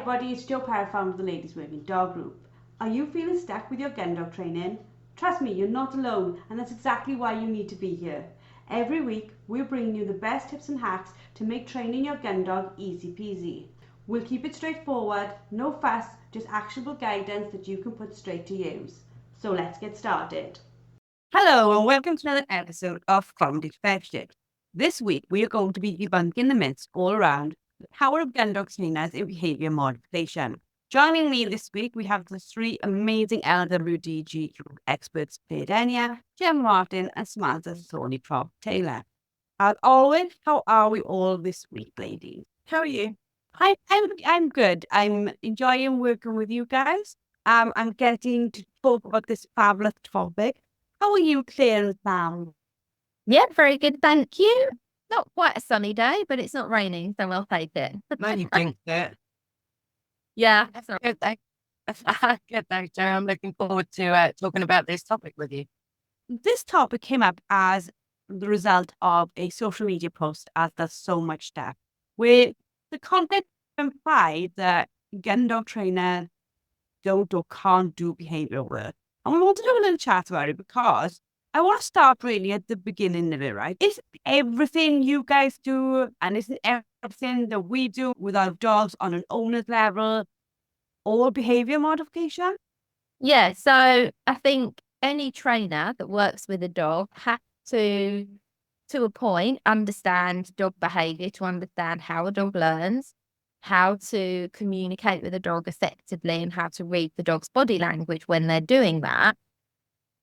everybody, it's Joe Perrott, founder of the Ladies Working Dog Group. Are you feeling stuck with your Gundog training? Trust me, you're not alone, and that's exactly why you need to be here. Every week, we're bringing you the best tips and hacks to make training your Gundog easy peasy. We'll keep it straightforward, no fuss, just actionable guidance that you can put straight to use. So let's get started. Hello and welcome to another episode of Found Expected. This week we are going to be debunking the myths all around the power of Gundog trainers in behaviour modification. Joining me this week we have the three amazing LWDG experts, Clare Denyer, Jemma Martin and Samantha Thorneycroft-Taylor. As always, how are we all this week, ladies? How are you? I'm good. I'm enjoying working with you guys. I'm getting to talk about this fabulous topic. How are you, Clare and Sam? Yeah, very good, thank you. Not quite a sunny day, but it's not raining, so we'll take it. No, you think that. Yeah, that's all right. Good, thanks, Joe. I'm looking forward to talking about this topic with you. This topic came up as the result of a social media post, as does so much stuff, where the content implied that Gundog trainer don't or can't do behavioural work. And we want to have a little chat about it because I want to start really at the beginning of it, right? Is everything you guys do and isn't everything that we do with our dogs on an owner's level all behaviour modification? Yeah, so I think any trainer that works with a dog has to a point, understand dog behaviour, to understand how a dog learns, how to communicate with a dog effectively, and how to read the dog's body language when they're doing that.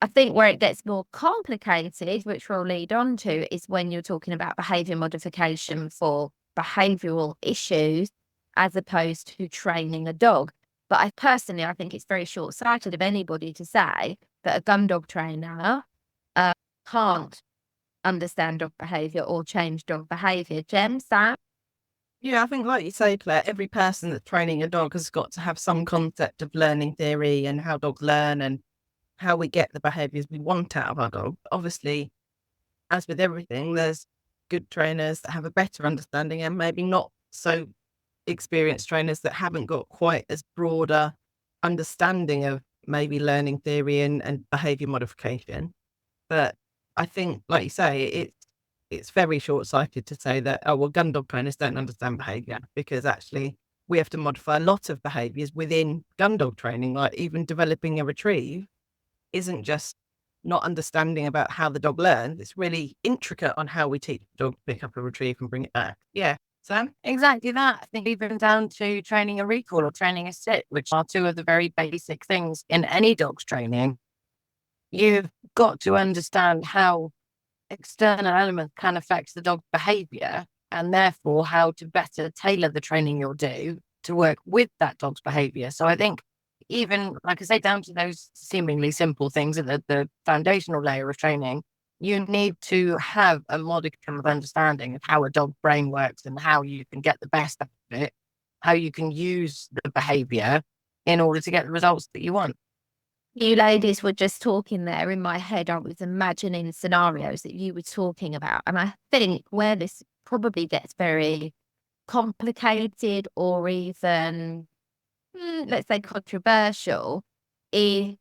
I think where it gets more complicated, which we'll lead on to, is when you're talking about behaviour modification for behavioural issues as opposed to training a dog. But I think it's very short-sighted of anybody to say that a Gundog trainer can't understand dog behaviour or change dog behaviour. Jem, Sam? Yeah, I think like you say, Claire, every person that's training a dog has got to have some concept of learning theory and how dogs learn and how we get the behaviours we want out of our dog. Obviously, as with everything, there's good trainers that have a better understanding and maybe not so experienced trainers that haven't got quite as broader understanding of maybe learning theory and behaviour modification. But I think, like you say, it's very short-sighted to say that, oh, well, Gundog trainers don't understand behaviour, because actually we have to modify a lot of behaviours within Gundog training, like even developing a retrieve isn't just not understanding about how the dog learns. It's really intricate on how we teach the dog to pick up a retrieve and bring it back. Yeah. Sam? Exactly that. I think even down to training a recall or training a sit, which are two of the very basic things in any dog's training. You've got to understand how external elements can affect the dog's behaviour and therefore how to better tailor the training you'll do to work with that dog's behaviour. So I think even, like I say, down to those seemingly simple things at the foundational layer of training, you need to have a modicum of understanding of how a dog brain works and how you can get the best out of it, how you can use the behaviour in order to get the results that you want. You ladies were just talking there. In my head, I was imagining scenarios that you were talking about. And I think where this probably gets very complicated or even, let's say, controversial is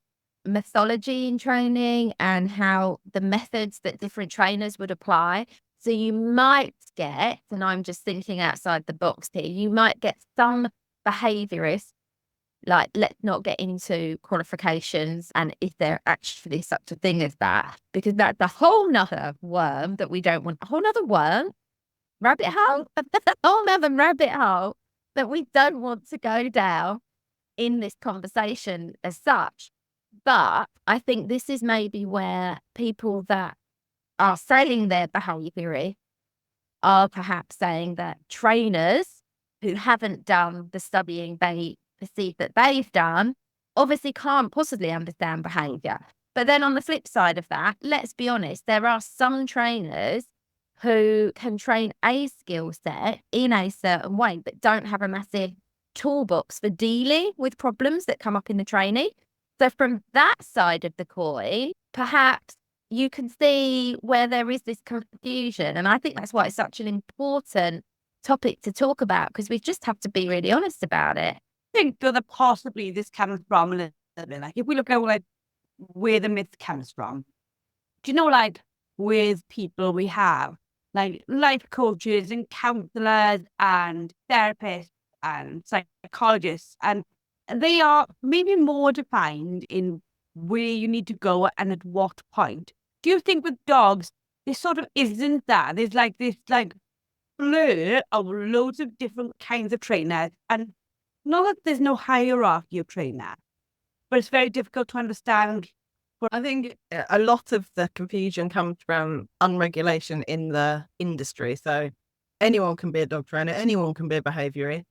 methodology in training and how the methods that different trainers would apply. So you might get, and I'm just thinking outside the box here, you might get some behaviourists, like, let's not get into qualifications and if there actually such a thing as that, because that's a whole nother worm that we don't want, a whole nother worm, rabbit hole, a whole nother rabbit hole that we don't want to go down in this conversation as such. But I think this is maybe where people that are selling their behaviour are perhaps saying that trainers who haven't done the studying they perceive that they've done obviously can't possibly understand behaviour. But then on the flip side of that, let's be honest, there are some trainers who can train a skill set in a certain way but don't have a massive toolbox for dealing with problems that come up in the training. So from that side of the coin, perhaps you can see where there is this confusion. And I think that's why it's such an important topic to talk about, because we just have to be really honest about it. think that possibly this comes from a little bit? Like, if we look at like where the myth comes from, do you know, like with people we have, like life coaches and counselors and therapists and psychologists, and they are maybe more defined in where you need to go and at what point. Do you think with dogs, there sort of isn't that? There's like this like blur of loads of different kinds of trainers, and not that there's no hierarchy of trainer, but it's very difficult to understand. I think a lot of the confusion comes from unregulation in the industry. So anyone can be a dog trainer, anyone can be a behaviourist,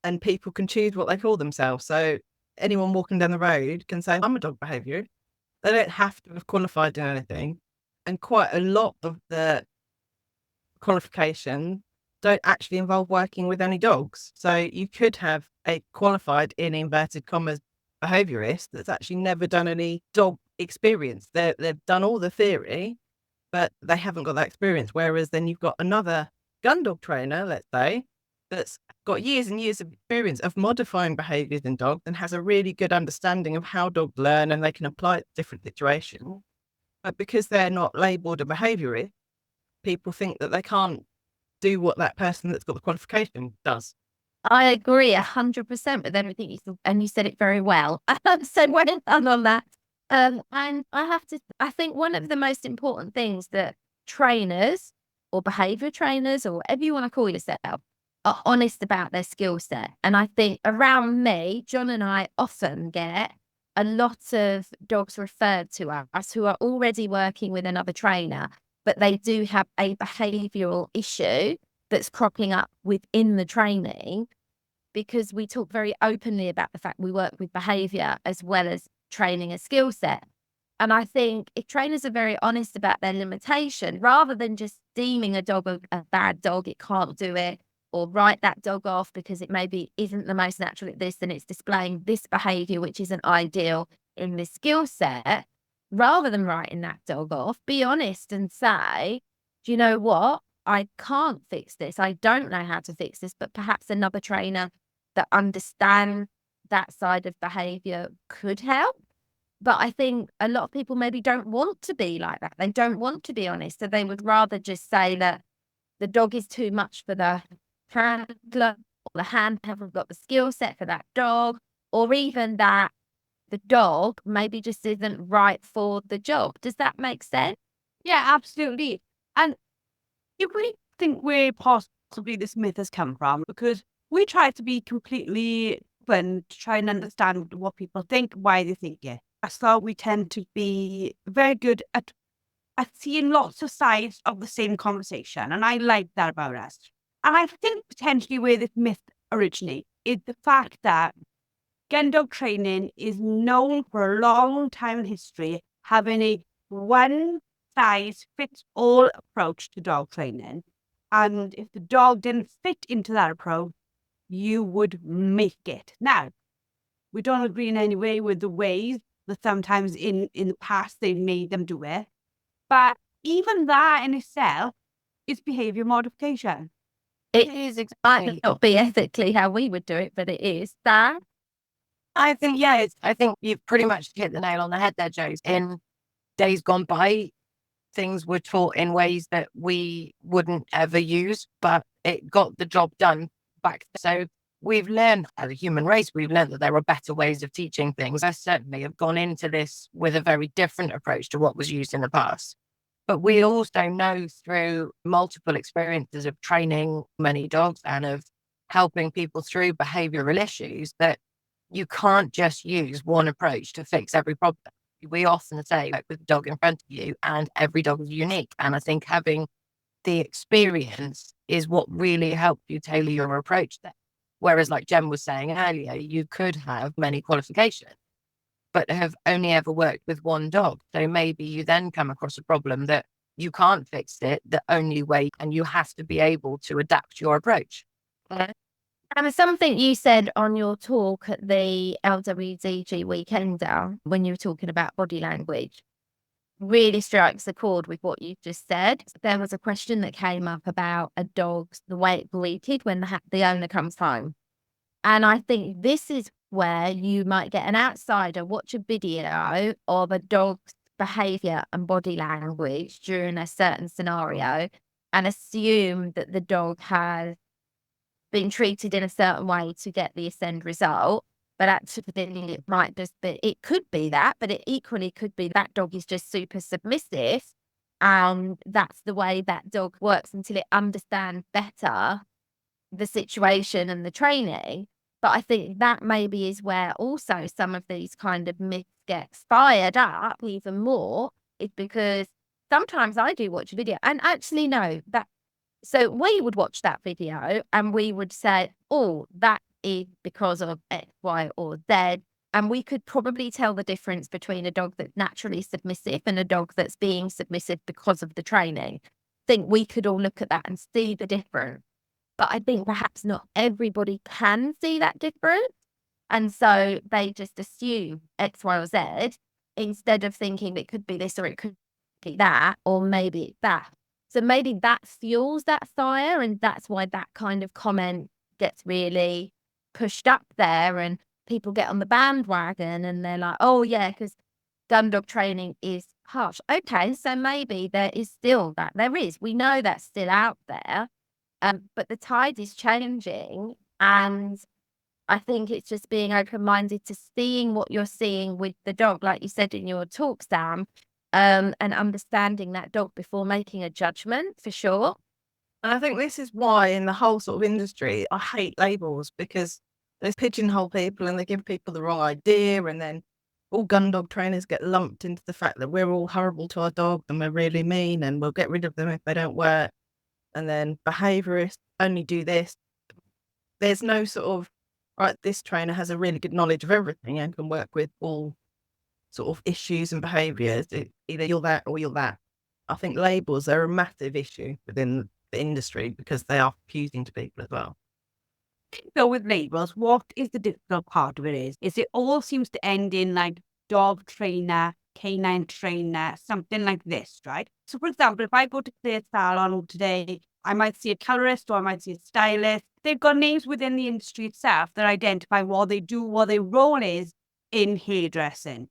and people can choose what they call themselves. So anyone walking down the road can say, I'm a dog behaviourist. They don't have to have qualified in anything. And quite a lot of the qualifications don't actually involve working with any dogs. So you could have a qualified, in inverted commas, behaviourist that's actually never done any dog experience. They've done all the theory, but they haven't got that experience. Whereas then you've got another gun dog trainer, let's say, that's got years and years of experience of modifying behaviours in dogs and has a really good understanding of how dogs learn, and they can apply it to different situations. But because they're not labelled a behaviourist, people think that they can't do what that person that's got the qualification does. I agree 100% with everything you said, and you said it very well. So well done on that. And I think one of the most important things that trainers or behaviour trainers or whatever you want to call yourself are honest about their skill set. And I think around me, John and I often get a lot of dogs referred to us who are already working with another trainer, but they do have a behavioural issue that's cropping up within the training, because we talk very openly about the fact we work with behaviour as well as training a skill set. And I think if trainers are very honest about their limitation, rather than just deeming a dog a bad dog, it can't do it, or write that dog off because it maybe isn't the most natural at this and it's displaying this behaviour which isn't ideal in this skill set, rather than writing that dog off, be honest and say, do you know what? I can't fix this. I don't know how to fix this, but perhaps another trainer that understands that side of behaviour could help. But I think a lot of people maybe don't want to be like that. They don't want to be honest. So they would rather just say that the dog is too much for the handler, or the handler haven't got the skill set for that dog, or even that the dog maybe just isn't right for the job. Does that make sense? Yeah, absolutely. And if we think where possibly this myth has come from, because we try to be completely open to try and understand what people think, why they think it. So we tend to be very good at seeing lots of sides of the same conversation. And I like that about us. And I think potentially where this myth originates is the fact that gun dog training is known for a long time in history having a one-size-fits-all approach to dog training. And if the dog didn't fit into that approach, you would make it. Now, we don't agree in any way with the ways that sometimes in the past they've made them do it. But even that in itself is behaviour modification. It is exactly. Might not be ethically how we would do it, but it is that. I think, yeah, I think you've pretty much hit the nail on the head there, Joe. In days gone by, things were taught in ways that we wouldn't ever use, but it got the job done back then. So we've learned, as a human race, we've learned that there are better ways of teaching things. I certainly have gone into this with a very different approach to what was used in the past. But we also know through multiple experiences of training many dogs and of helping people through behavioural issues that you can't just use one approach to fix every problem. We often say, like, with the dog in front of you, and every dog is unique. And I think having the experience is what really helps you tailor your approach there. Whereas, like Jem was saying earlier, you could have many qualifications, but have only ever worked with one dog. So maybe you then come across a problem that you can't fix it the only way, and you have to be able to adapt your approach. And something you said on your talk at the LWDG weekend when you were talking about body language really strikes a chord with what you just said. There was a question that came up about a dog's, the way it bleated when the owner comes home. And I think this is where you might get an outsider watch a video of a dog's behaviour and body language during a certain scenario and assume that the dog has been treated in a certain way to get the end result. But actually, it might just be, it could be that, but it equally could be that dog is just super submissive. And that's the way that dog works until it understands better the situation and the training. But I think that maybe is where also some of these kind of myths get fired up even more, is because sometimes I do watch a video and actually know that. So we would watch that video and we would say, oh, that is because of X, Y, or Z. And we could probably tell the difference between a dog that's naturally submissive and a dog that's being submissive because of the training. I think we could all look at that and see the difference. But I think perhaps not everybody can see that difference. And so they just assume X, Y, or Z instead of thinking it could be this or it could be that, or maybe it's that. So maybe that fuels that fire, and that's why that kind of comment gets really pushed up there and people get on the bandwagon and they're like, oh yeah, because gun dog training is harsh. Okay, so maybe there is still that. There is. We know that's still out there. But the tide is changing, and I think it's just being open-minded to seeing what you're seeing with the dog, like you said in your talk, Sam, and understanding that dog before making a judgment, for sure. And I think this is why in the whole sort of industry, I hate labels, because they pigeonhole people and they give people the wrong idea, and then all gun dog trainers get lumped into the fact that we're all horrible to our dog and we're really mean and we'll get rid of them if they don't work. And then behaviourists only do this. There's no sort of, right, this trainer has a really good knowledge of everything and can work with all sort of issues and behaviours. Either you're that or you're that. I think labels are a massive issue within the industry because they are confusing to people as well. So with labels, what is the difficult part of it is it all seems to end in like dog trainer, canine trainer, something like this, right? So for example, if I go to Clare's salon today, I might see a colorist or I might see a stylist. They've got names within the industry itself that identify what they do, what their role is in hairdressing.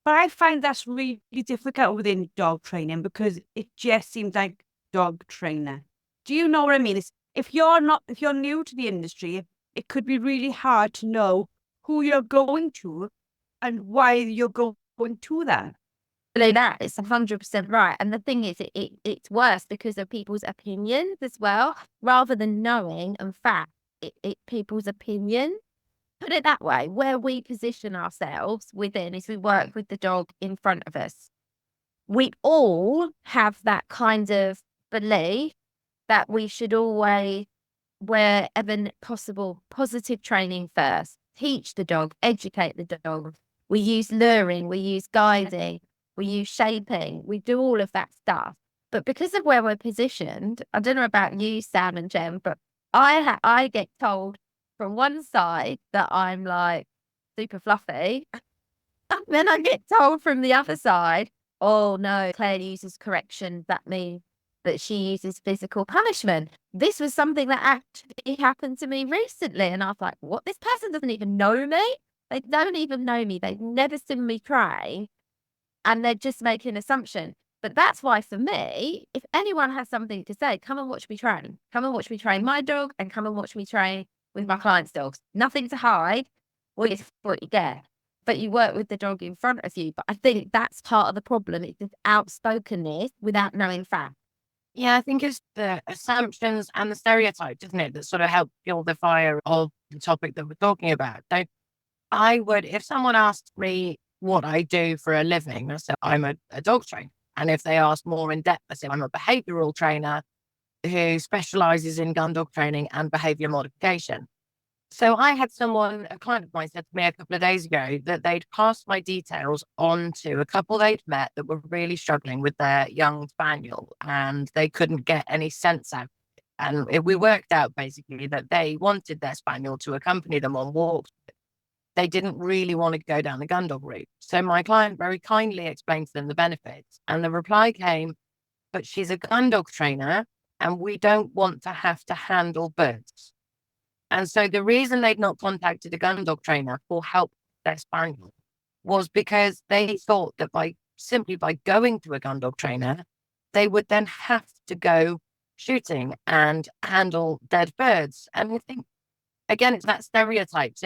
But I find that's really difficult within dog training because it just seems like dog trainer. Do you know what I mean? If you're new to the industry, it could be really hard to know who you're going to and why you're going to that. That is 100% right. And the thing is, it's worse because of people's opinions as well, rather than knowing and fact, people's opinions. Put it that way, where we position ourselves within is we work with the dog in front of us. We all have that kind of belief that we should always, wherever possible, positive training first. Teach the dog, educate the dog. We use luring, we use guiding, we use shaping, we do all of that stuff. But because of where we're positioned, I don't know about you, Sam and Jem, but I get told from one side that I'm like super fluffy. And then I get told from the other side, oh no, Claire uses correction. That means that she uses physical punishment. This was something that actually happened to me recently. And I was like, what? This person doesn't even know me. They don't even know me. They've never seen me train. And they're just making an assumption. But that's why for me, if anyone has something to say, come and watch me train. Come and watch me train my dog and come and watch me train with my clients' dogs. Nothing to hide. Well, it's what you get. But you work with the dog in front of you. But I think that's part of the problem. It's this outspokenness without knowing facts. Yeah, I think it's the assumptions and the stereotypes, isn't it, that sort of help fuel the fire of the topic that we're talking about. So I would, if someone asked me what I do for a living, I say I'm a dog trainer. And if they ask more in depth, I say I'm a behavioural trainer who specialises in gun dog training and behaviour modification. So I had a client of mine said to me a couple of days ago that they'd passed my details on to a couple they'd met that were really struggling with their young spaniel and they couldn't get any sense out. And we worked out basically that they wanted their spaniel to accompany them on walks. They didn't really want to go down the gun dog route. So my client very kindly explained to them the benefits. And the reply came, but she's a gun dog trainer and we don't want to have to handle birds. And so the reason they'd not contacted a Gundog trainer for help with their spaniel was because they thought that simply by going to a Gundog trainer, they would then have to go shooting and handle dead birds. And I think, again, it's that stereotypes.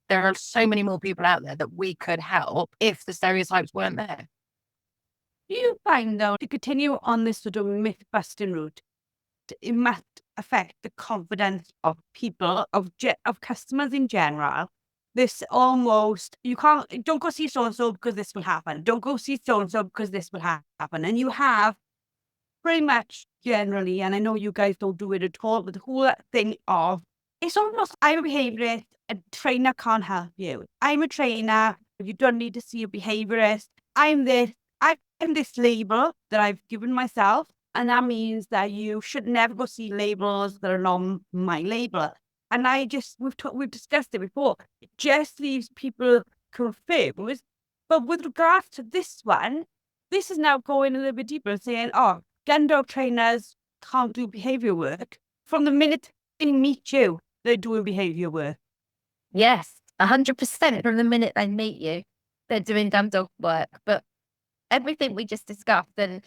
There are so many more people out there that we could help if the stereotypes weren't there. Do you find, though, to continue on this sort of myth-busting route, it must affect the confidence of people, of customers in general? This almost, don't go see so-and-so because this will happen. Don't go see so-and-so because this will happen. And you have pretty much generally, and I know you guys don't do it at all, but the whole thing of, it's almost, I'm a behaviourist, a trainer can't help you. I'm a trainer, you don't need to see a behaviourist. I'm this label that I've given myself, and that means that you should never go see labels that are not my label. And we've discussed it before. It just leaves people confused. But with regards to this one, this is now going a little bit deeper, saying, oh, Gundog trainers can't do behaviour work. From the minute they meet you, they're doing behaviour work. Yes, 100% from the minute they meet you, they're doing Gundog work. But everything we just discussed, and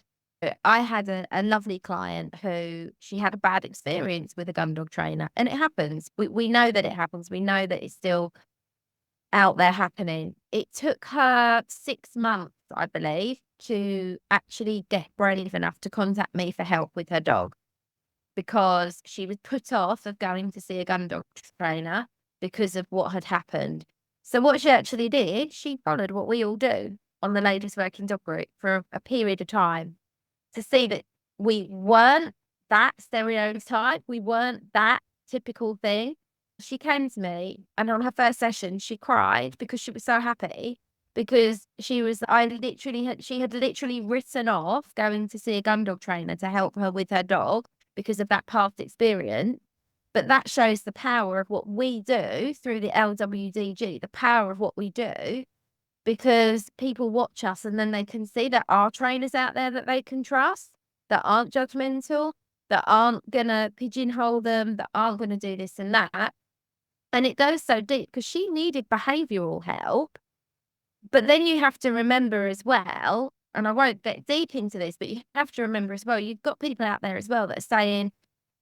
I had a lovely client who she had a bad experience with a Gundog trainer, and it happens. We know that it happens. We know that it's still out there happening. It took her 6 months, I believe, to actually get brave enough to contact me for help with her dog, because she was put off of going to see a Gundog trainer because of what had happened. So what she actually did, she followed what we all do on the Ladies Working Dog Group for a period of time to see that we weren't that stereotype, we weren't that typical thing. She came to me, and on her first session, she cried because she was so happy, because she had literally written off going to see a Gundog trainer to help her with her dog because of that past experience. But that shows the power of what we do through the LWDG, the power of what we do, because people watch us and then they can see that our trainers out there that they can trust, that aren't judgmental, that aren't going to pigeonhole them, that aren't going to do this and that. And it goes so deep because she needed behavioural help. But then you have to remember as well, and I won't get deep into this, but you have to remember as well, you've got people out there as well that are saying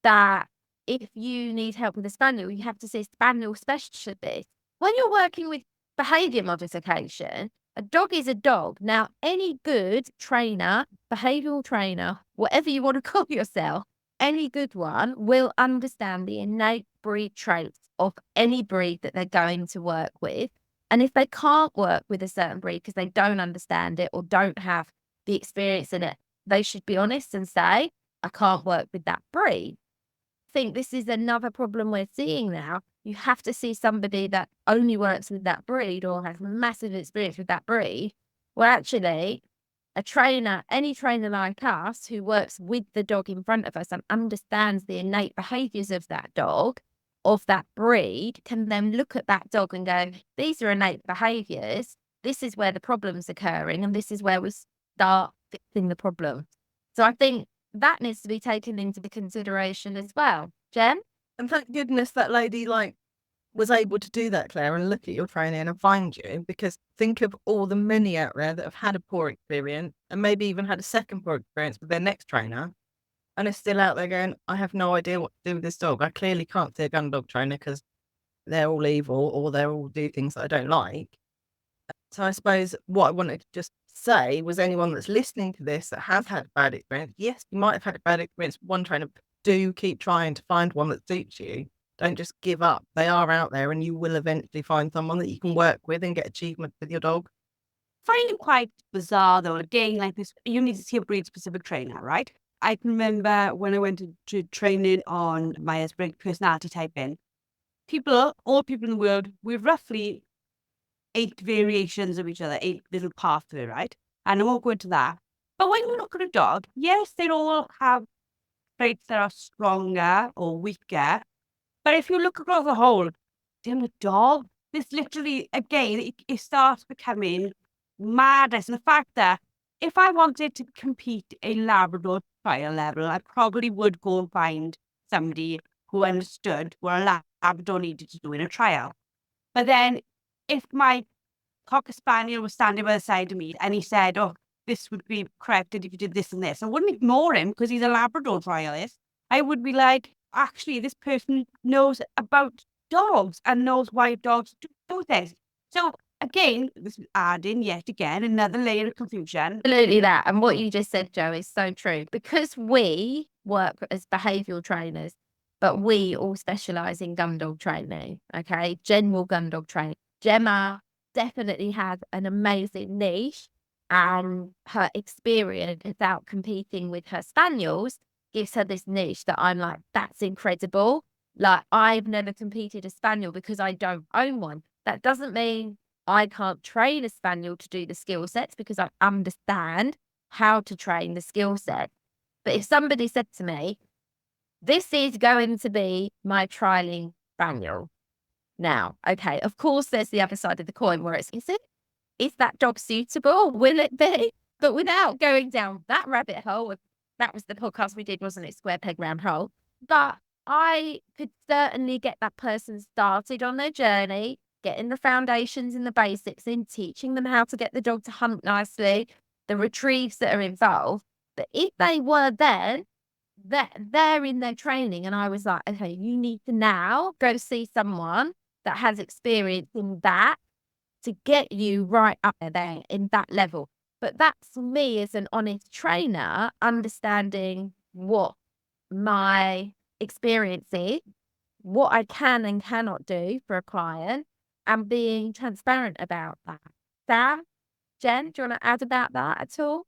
that if you need help with a spaniel, you have to see a spaniel specialist. When you're working with behaviour modification, a dog is a dog. Now, any good trainer, behavioural trainer, whatever you want to call yourself, any good one will understand the innate breed traits of any breed that they're going to work with. And if they can't work with a certain breed because they don't understand it or don't have the experience in it, they should be honest and say, I can't work with that breed. I think this is another problem we're seeing now. You have to see somebody that only works with that breed or has massive experience with that breed. Well, actually, a trainer, any trainer like us who works with the dog in front of us and understands the innate behaviours of that dog, of that breed, can then look at that dog and go, these are innate behaviours. This is where the problem's occurring, and this is where we start fixing the problem. So I think that needs to be taken into consideration as well. Jem? And thank goodness that lady was able to do that, Claire, and look at your training and find you, because think of all the many out there that have had a poor experience and maybe even had a second poor experience with their next trainer, and are still out there going, I have no idea what to do with this dog. I clearly can't see a Gundog trainer because they're all evil or they all do things that I don't like. So I suppose what I wanted to just say was, anyone that's listening to this that has had a bad experience, yes, you might have had a bad experience with one trainer, but do keep trying to find one that suits you. Don't just give up. They are out there, and you will eventually find someone that you can work with and get achievement with your dog. I find it quite bizarre, though. Again, like this, you need to see a breed-specific trainer, right? I can remember when I went to training on Myers-Briggs personality typing, all people in the world, we've roughly 8 variations of each other, 8 little pathways, right? And I won't go into that. But when you look at a dog, yes, they all have traits that are stronger or weaker. But if you look across the whole, in a dog, this literally, again, it starts becoming madness. And the fact that if I wanted to compete a Labrador trial level, I probably would go and find somebody who understood what a Labrador needed to do in a trial. But then if my Cocker Spaniel was standing by the side of me and he said, oh, this would be corrected if you did this and this, I wouldn't ignore him because he's a Labrador trialist. I would be like, actually, this person knows about dogs and knows why dogs do things. So again, this is adding yet again another layer of confusion. Absolutely that. And what you just said, Joe, is so true. Because we work as behavioural trainers, but we all specialise in Gundog training, okay? General Gundog training. Jemma definitely has an amazing niche, and her experience without competing with her spaniels gives her this niche that I'm like, that's incredible. Like, I've never competed a spaniel because I don't own one. That doesn't mean I can't train a spaniel to do the skill sets, because I understand how to train the skill set. But if somebody said to me, this is going to be my trialing spaniel. Now, okay, of course, there's the other side of the coin where is that dog suitable? Will it be? But without going down that rabbit hole, that was the podcast we did, wasn't it? Square peg, round hole. But I could certainly get that person started on their journey, getting the foundations and the basics in, teaching them how to get the dog to hunt nicely, the retrieves that are involved. But if they were then, they're in their training, and I was like, okay, you need to now go see someone that has experience in that to get you right up there in that level. But that's me as an honest trainer, understanding what my experience is, what I can and cannot do for a client, and being transparent about that. Sam, Jen, do you want to add about that at all?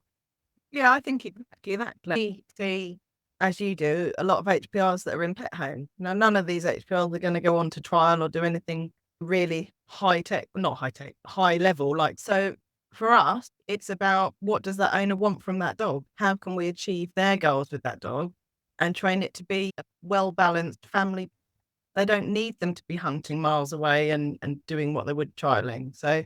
Yeah, I think exactly that. We see, as you do, a lot of HPRs that are in pet home. Now, none of these HPRs are going to go on to trial or do anything really high level. Like, so for us, it's about, what does that owner want from that dog? How can we achieve their goals with that dog and train it to be a well-balanced family? They don't need them to be hunting miles away and doing what they would trialing. So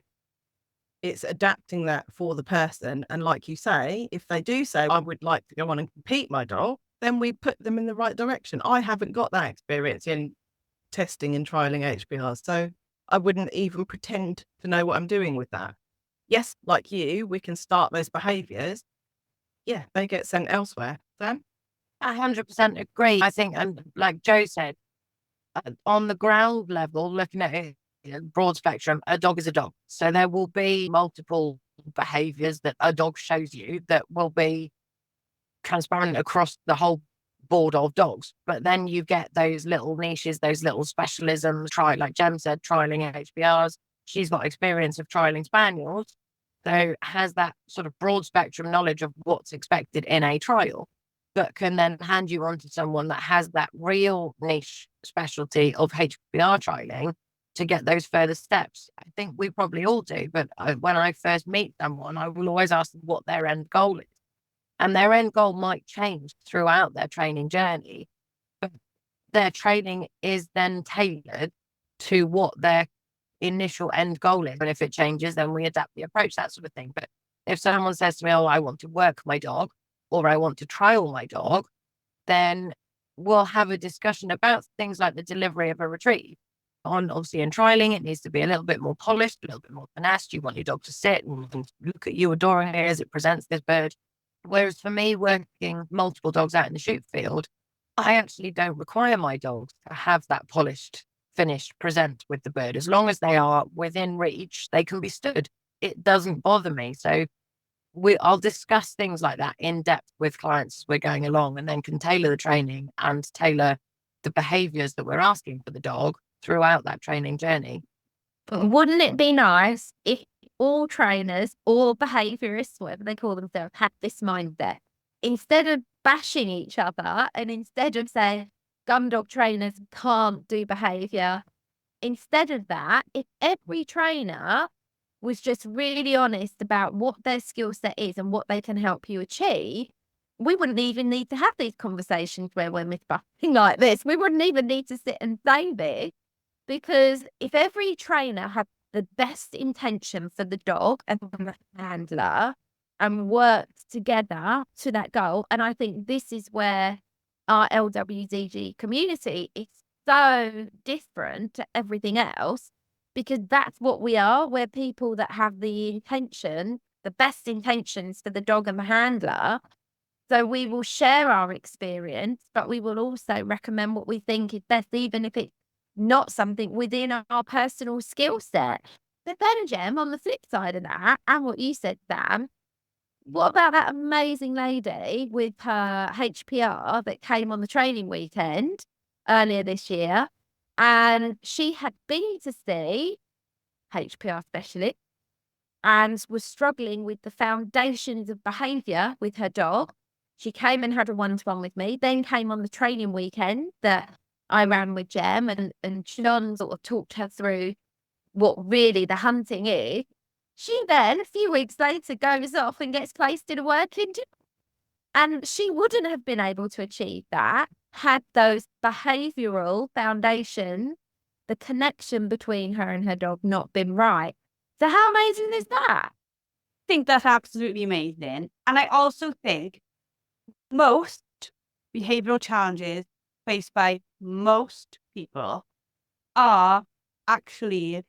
it's adapting that for the person. And like you say, if they do say, I would like to go on and compete my dog, then we put them in the right direction. I haven't got that experience in testing and trialing HPRs, so I wouldn't even pretend to know what I'm doing with that. Yes, like you, we can start those behaviours. Yeah, they get sent elsewhere. Sam? 100% agree. I think, and like Joe said, on the ground level, looking at it, broad spectrum, a dog is a dog. So there will be multiple behaviours that a dog shows you that will be transparent across the whole board of dogs. But then you get those little niches, those little specialisms, like Jem said, trialing HBRs. She's got experience of trialing spaniels, so has that sort of broad spectrum knowledge of what's expected in a trial, but can then hand you on to someone that has that real niche specialty of HBR trialing to get those further steps. I think we probably all do, but when I first meet someone, I will always ask them what their end goal is. And their end goal might change throughout their training journey, but their training is then tailored to what their initial end goal is. And if it changes, then we adapt the approach, that sort of thing. But if someone says to me, oh, I want to work my dog, or I want to trial my dog, then we'll have a discussion about things like the delivery of a retrieve. Obviously, in trialing, it needs to be a little bit more polished, a little bit more finessed. You want your dog to sit and look at you adoringly as it presents this bird. Whereas for me, working multiple dogs out in the shoot field, I actually don't require my dogs to have that polished, finished present with the bird. As long as they are within reach, they can be stood. It doesn't bother me. So I'll discuss things like that in depth with clients as we're going along, and then can tailor the training and tailor the behaviours that we're asking for the dog throughout that training journey. But wouldn't it be nice if all trainers, all behaviourists, whatever they call themselves, had this mindset? Instead of bashing each other, and instead of saying gun dog trainers can't do behaviour, instead of that, if every trainer was just really honest about what their skill set is and what they can help you achieve, we wouldn't even need to have these conversations where we're myth-busting like this. We wouldn't even need to sit and say this, because if every trainer had the best intention for the dog and the handler and worked together to that goal, and I think this is where our LWDG community is so different to everything else because that's what we are. We're people that have the best intentions for the dog and the handler. So we will share our experience, but we will also recommend what we think is best, even if it's not something within our personal skill set. But then, Jem, on the flip side of that, and what you said, Sam, what about that amazing lady with her HPR that came on the training weekend earlier this year? And she had been to see HPR specialist and was struggling with the foundations of behaviour with her dog. She came and had a one-to-one with me, then came on the training weekend that I ran with Jem, and John sort of talked her through what really the hunting is. She then, a few weeks later, goes off and gets placed in a working job. And she wouldn't have been able to achieve that had those behavioural foundations, the connection between her and her dog, not been right. So how amazing is that? I think that's absolutely amazing. And I also think most behavioral challenges faced by most people are actually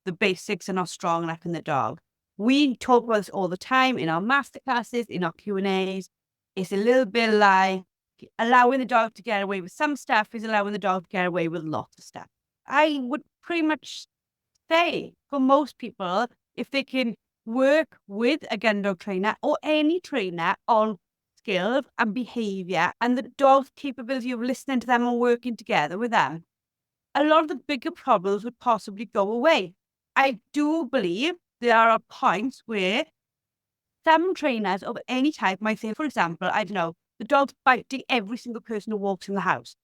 the basics are not strong enough in the dog. We talk about this all the time in our masterclasses, in our Q&As. It's a little bit like allowing the dog to get away with some stuff is allowing the dog to get away with lots of stuff. I would pretty much say for most people, if they can work with a gun dog trainer or any trainer on skills and behavior and the dog's capability of listening to them and working together with them, a lot of the bigger problems would possibly go away. I do believe there are points where some trainers of any type might say, for example, I don't know, the dog's biting every single person who walks in the house.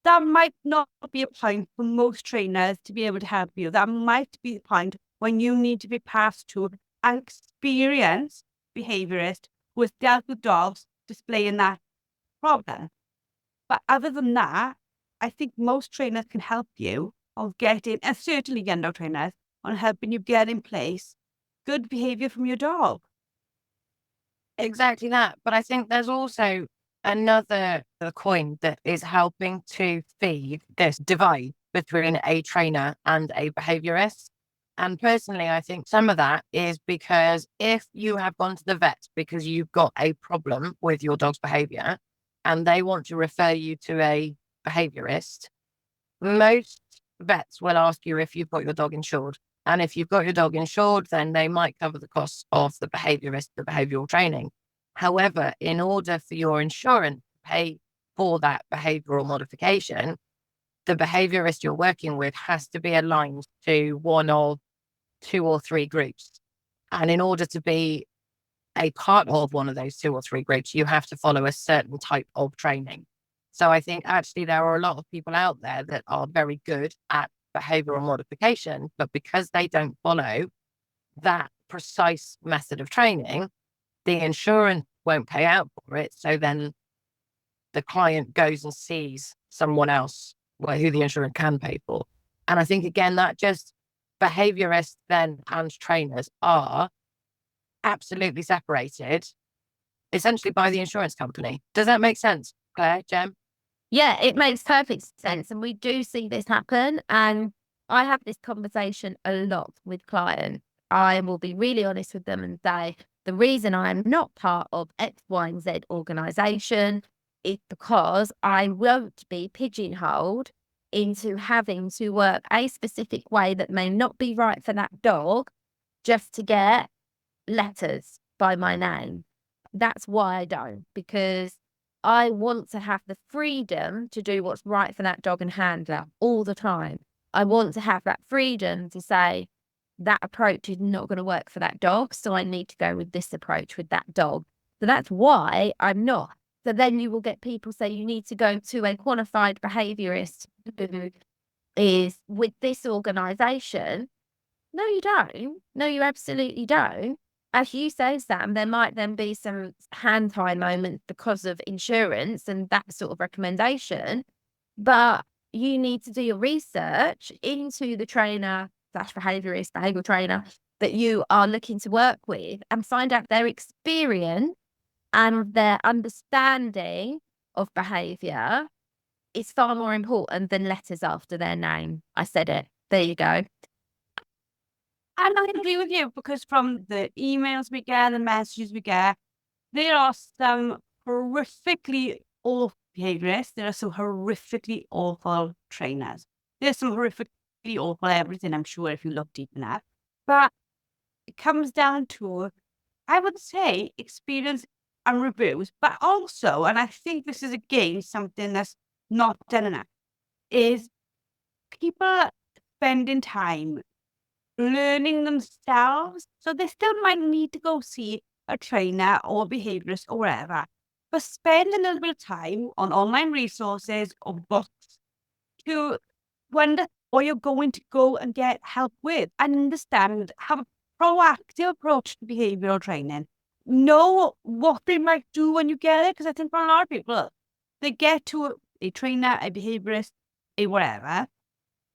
That might not be a point for most trainers to be able to help you. That might be the point when you need to be passed to an experienced behaviourist who has dealt with dogs displaying that problem. But other than that, I think most trainers can help you on getting, and certainly gun dog trainers, on helping you get in place good behaviour from your dog. Exactly that. But I think there's also another coin that is helping to feed this divide between a trainer and a behaviourist. And personally, I think some of that is because if you have gone to the vet because you've got a problem with your dog's behaviour and they want to refer you to a behaviourist, most vets will ask you if you've got your dog insured. And if you've got your dog insured, then they might cover the costs of the behaviourist, the behavioural training. However, in order for your insurance to pay for that behavioural modification, the behaviourist you're working with has to be aligned to one of 2 or 3 groups. And in order to be a part of one of those 2 or 3 groups, you have to follow a certain type of training. So I think actually there are a lot of people out there that are very good at behavioural modification, but because they don't follow that precise method of training, the insurance won't pay out for it. So then the client goes and sees someone else who the insurance can pay for. And I think, again, that just behaviourists then and trainers are absolutely separated, essentially by the insurance company. Does that make sense, Claire, Jem? Yeah, it makes perfect sense. And we do see this happen. And I have this conversation a lot with clients. I will be really honest with them and say, the reason I'm not part of X, Y, and Z organisation is because I won't be pigeonholed into having to work a specific way that may not be right for that dog just to get letters by my name. That's why I don't, because I want to have the freedom to do what's right for that dog and handler all the time. I want to have that freedom to say that approach is not going to work for that dog, so I need to go with this approach with that dog. So that's why I'm not. So then you will get people say you need to go to a qualified behaviourist who is with this organisation. No, you don't. No, you absolutely don't. As you say, Sam, there might then be some hand-tie moments because of insurance and that sort of recommendation. But you need to do your research into the trainer / behaviourist, behavioural trainer that you are looking to work with and find out their experience and their understanding of behaviour is far more important than letters after their name. I said it. There you go. And I agree with you, because from the emails we get, the messages we get, there are some horrifically awful behaviourists. There are some horrifically awful trainers. There's some horrifically awful everything, I'm sure, if you look deep enough. But it comes down to, I would say, experience and reviews, but also, and I think this is again something that's not done enough, is people spending time learning themselves. So they still might need to go see a trainer or a behaviourist or whatever, but spend a little bit of time on online resources or books to wonder what you're going to go and get help with, and understand, have a proactive approach to behavioural training. Know what they might do when you get it, because I think for a lot of people, they get to a trainer, a behaviourist, a whatever,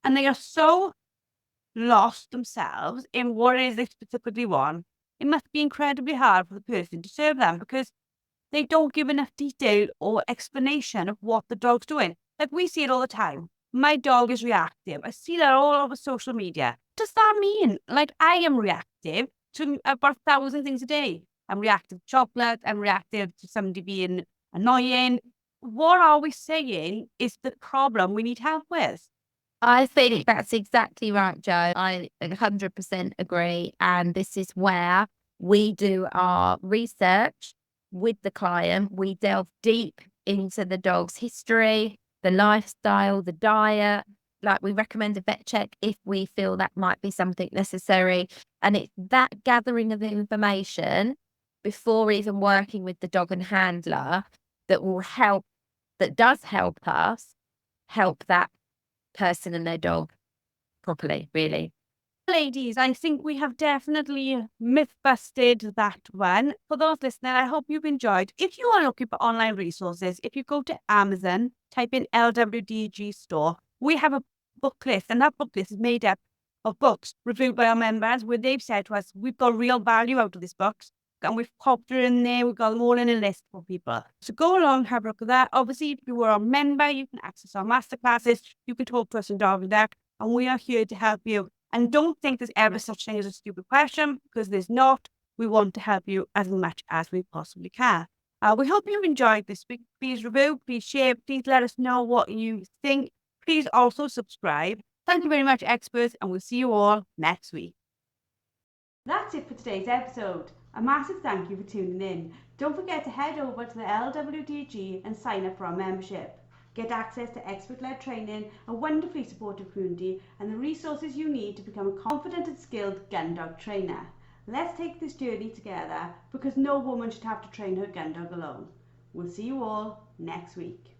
and they are so lost themselves in what it is they specifically want. It must be incredibly hard for the person to serve them, because they don't give enough detail or explanation of what the dog's doing. Like, we see it all the time. My dog is reactive. I see that all over social media. What does that mean? Like, I am reactive to about 1,000 things a day. I'm reactive to chocolate. I'm reactive to somebody being annoying. What are we saying is the problem we need help with? I think that's exactly right, Jo. I 100% agree. And this is where we do our research with the client. We delve deep into the dog's history, the lifestyle, the diet. Like, we recommend a vet check if we feel that might be something necessary. And it's that gathering of information before even working with the dog and handler that will help, that does help us help that person and their dog properly, really. Ladies, I think we have definitely myth busted that one. For those listening, I hope you've enjoyed. If you are looking for online resources, if you go to Amazon, type in LWDG store, we have a book list, and that book list is made up of books reviewed by our members, where they've said to us, we've got real value out of these books, and we've popped it in there. We've got them all in a list for people. So go along, have a look at that. Obviously, if you are a member, you can access our masterclasses. You can talk to us in Dog and Duck, and we are here to help you. And don't think there's ever such thing as a stupid question, because there's not. We want to help you as much as we possibly can. We hope you've enjoyed this week. Please review, please share, please let us know what you think. Please also subscribe. Thank you very much, experts, and we'll see you all next week. That's it for today's episode. A massive thank you for tuning in. Don't forget to head over to the LWDG and sign up for our membership. Get access to expert-led training, a wonderfully supportive community, and the resources you need to become a confident and skilled gun dog trainer. Let's take this journey together, because no woman should have to train her gun dog alone. We'll see you all next week.